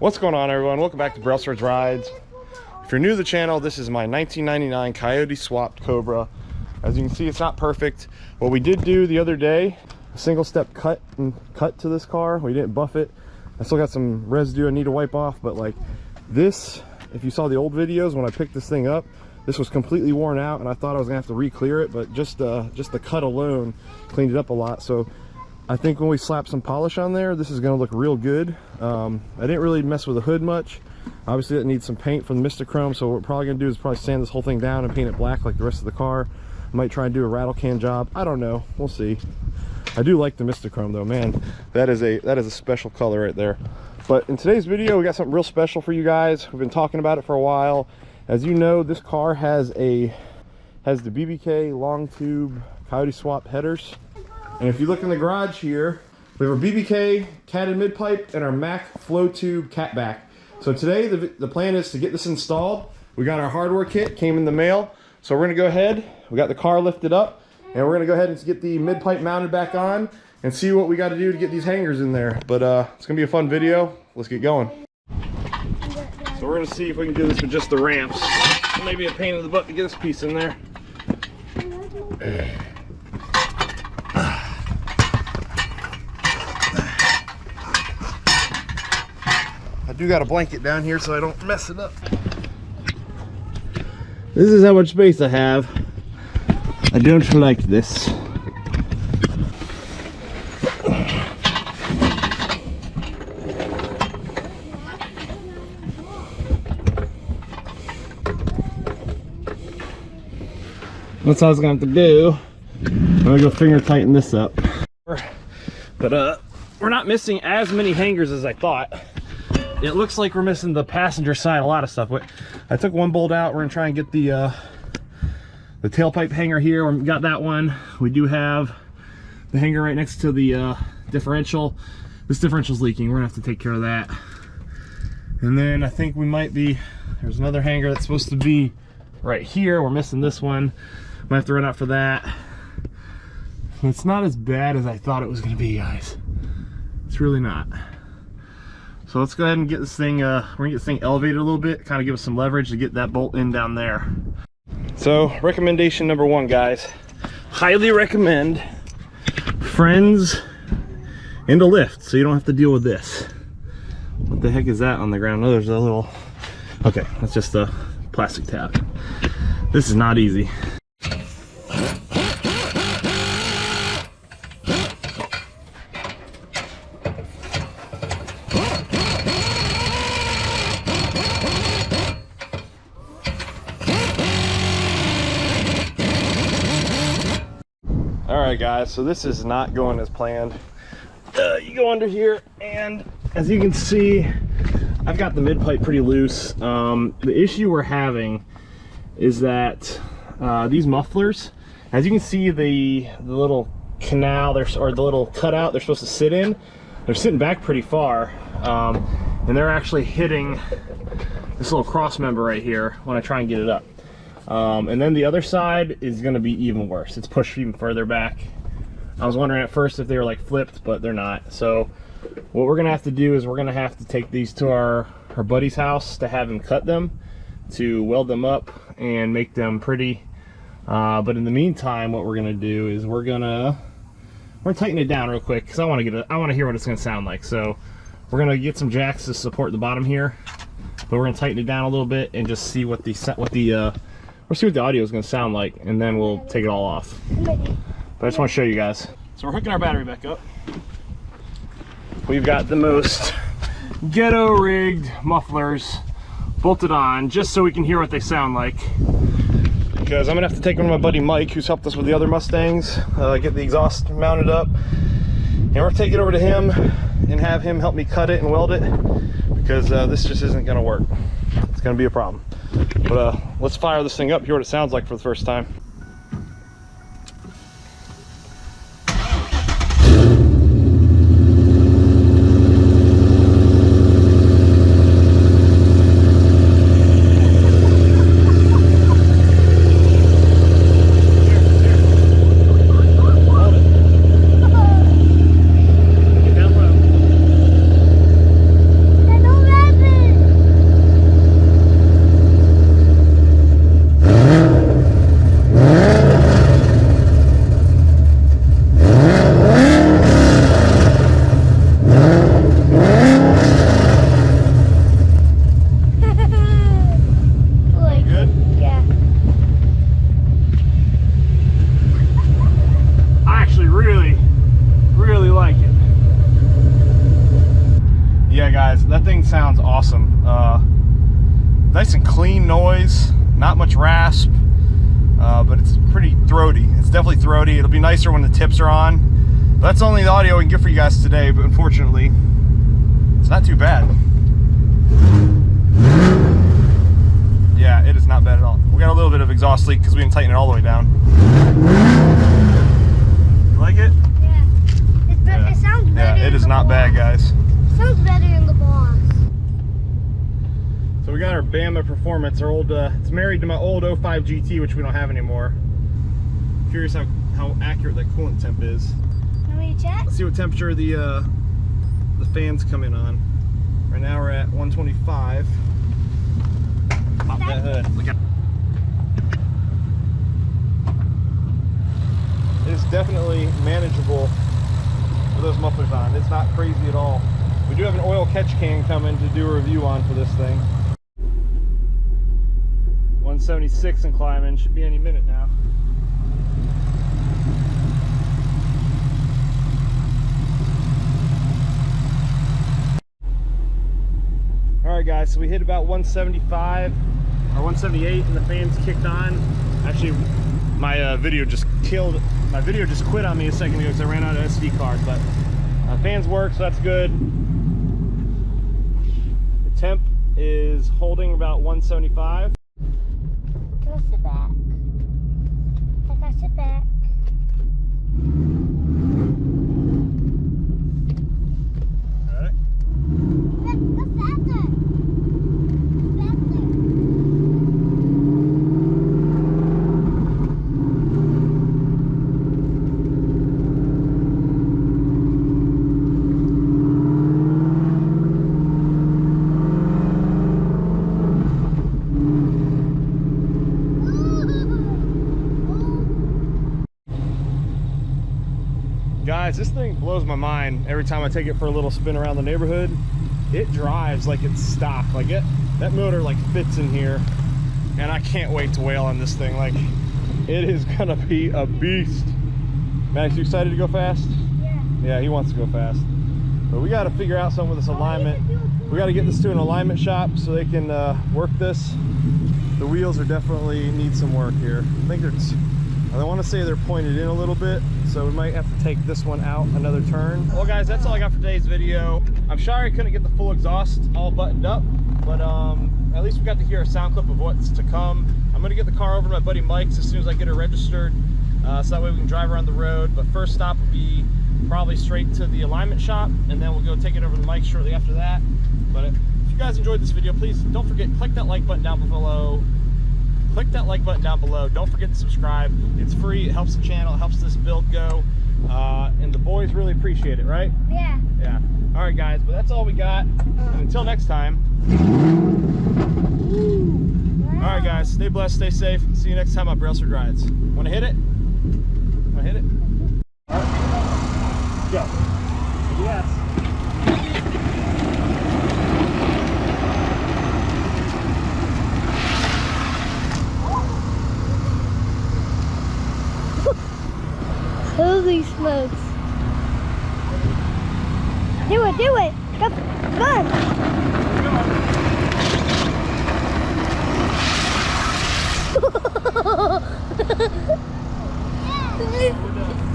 What's going on, everyone? Welcome back to Braille Swords Rides. If you're new to the channel, this is my 1999 Coyote swapped Cobra. As you can see, it's not perfect. What we did do the other day, a single step cut to this car. We didn't buff it. I still got some residue I need to wipe off, but like this, if you saw the old videos when I picked this thing up, this was completely worn out and I thought I was gonna have to re-clear it, but just the cut alone cleaned it up a lot. So I think when we slap some polish on there, this is gonna look real good. I didn't really mess with the hood much. Obviously it needs some paint from the Mistachrome, so what we're probably gonna do is probably sand this whole thing down and paint it black like the rest of the car. I might try and do a rattle can job. I don't know, we'll see. I do like the Mistachrome though, man. That is a special color right there. But in today's video, we got something real special for you guys. We've been talking about it for a while. As you know, this car has the BBK Longtube Coyote swap headers. And if you look in the garage here, we have our BBK Catted Midpipe and our MAC Flowtube Catback. So today the plan is to get this installed. We got our hardware kit, came in the mail. So we're gonna go ahead, we got the car lifted up, and we're gonna go ahead and get the midpipe mounted back on and see what we gotta do to get these hangers in there. But it's gonna be a fun video. Let's get going. So we're gonna see if we can do this with just the ramps. Maybe a pain in the butt to get this piece in there. I do got a blanket down here so I don't mess it up. This is how much space I have. I don't like this. That's what I was gonna have to do. I'm gonna go finger tighten this up. But we're not missing as many hangers as I thought. It looks like we're missing the passenger side, a lot of stuff. I took one bolt out. We're gonna try and get the tailpipe hanger here. We got that one. We do have the hanger right next to the differential. This differential's leaking. We're gonna have to take care of that. And then I think we might be, there's another hanger that's supposed to be right here. We're missing this one. Might have to run out for that. It's not as bad as I thought it was gonna be, guys. It's really not. So let's go ahead and get this thing, we're gonna get this thing elevated a little bit, kind of give us some leverage to get that bolt in down there. So recommendation number one, guys. Highly recommend friends and a lift so you don't have to deal with this. What the heck is that on the ground? Oh, there's a little, okay, that's just a plastic tab. This is not easy. Alright guys, so this is not going as planned. You go under here, and as you can see, I've got the midpipe pretty loose. The issue we're having is that these mufflers, as you can see, the little canal, or the little cutout they're supposed to sit in, they're sitting back pretty far, and they're actually hitting this little cross member right here when I try and get it up. And then the other side is going to be even worse. It's pushed even further back. I was wondering at first if they were like flipped, but they're not. So what we're going to have to do is we're going to have to take these to our buddy's house to have him cut them, to weld them up and make them pretty. But in the meantime, what we're going to do is we're going to tighten it down real quick, because I want to hear what it's going to sound like. So we're going to get some jacks to support the bottom here, but we're going to tighten it down a little bit and just see what the audio is going to sound like, and then we'll take it all off. But I just want to show you guys. So we're hooking our battery back up. We've got the most ghetto rigged mufflers bolted on just so we can hear what they sound like. Because I'm going to have to take one to my buddy Mike, who's helped us with the other Mustangs, get the exhaust mounted up. And we're going to take it over to him and have him help me cut it and weld it, because this just isn't going to work. It's going to be a problem. But let's fire this thing up, hear what it sounds like for the first time. that thing sounds awesome. Nice and clean noise, not much rasp, but it's pretty throaty. It's definitely throaty. It'll be nicer when the tips are on. But that's only the audio we can get for you guys today, but unfortunately, it's not too bad. Yeah, it is not bad at all. We got a little bit of exhaust leak because we didn't tighten it all the way down. You like it? Yeah. It's better. Yeah. It sounds better. Yeah, it is not bad, guys. It sounds better in the boss. So we got our Bama Performance, our old, it's married to my old 05 GT, which we don't have anymore. Curious how accurate that coolant temp is. Can we check? Let's see what temperature the fans come in on. Right now we're at 125. Pop that hood. Look at it. It's definitely manageable with those mufflers on. It's not crazy at all. We do have an oil catch can coming to do a review on for this thing. 176 and climbing, should be any minute now. Alright guys, so we hit about 175 or 178 and the fans kicked on. Actually, my video just quit on me a second ago because I ran out of SD card, but fans work, so that's good. The temp is holding about 175. Go sit back. I gotta sit back. Alright. Go faster. Guys, this thing blows my mind every time I take it for a little spin around the neighborhood. It drives like it's stock. Like that motor like fits in here, and I can't wait to whale on this thing. Like, it is gonna be a beast. Max, you excited to go fast? Yeah. Yeah, he wants to go fast. But we got to figure out something with this alignment. We got to get this to an alignment shop so they can work this. The wheels are definitely need some work here. I think I want to say they're pointed in a little bit, so we might have to take this one out another turn. Well guys, that's all I got for today's video. I'm sorry I couldn't get the full exhaust all buttoned up, but at least we got to hear a sound clip of what's to come. I'm gonna get the car over to my buddy Mike's as soon as I get it registered, so that way we can drive around the road. But first stop will be probably straight to the alignment shop, and then we'll go take it over to Mike's shortly after that. But if you guys enjoyed this video, please don't forget, click that like button down below. Click that like button down below. Don't forget to subscribe. It's free. It helps the channel. It helps this build go. And the boys really appreciate it, right? Yeah. Yeah. All right, guys. But that's all we got. And until next time. All right, guys. Stay blessed. Stay safe. See you next time on Brailsford Rides. Want to hit it? Want to hit it? All right. Go. Yes. Holy smokes.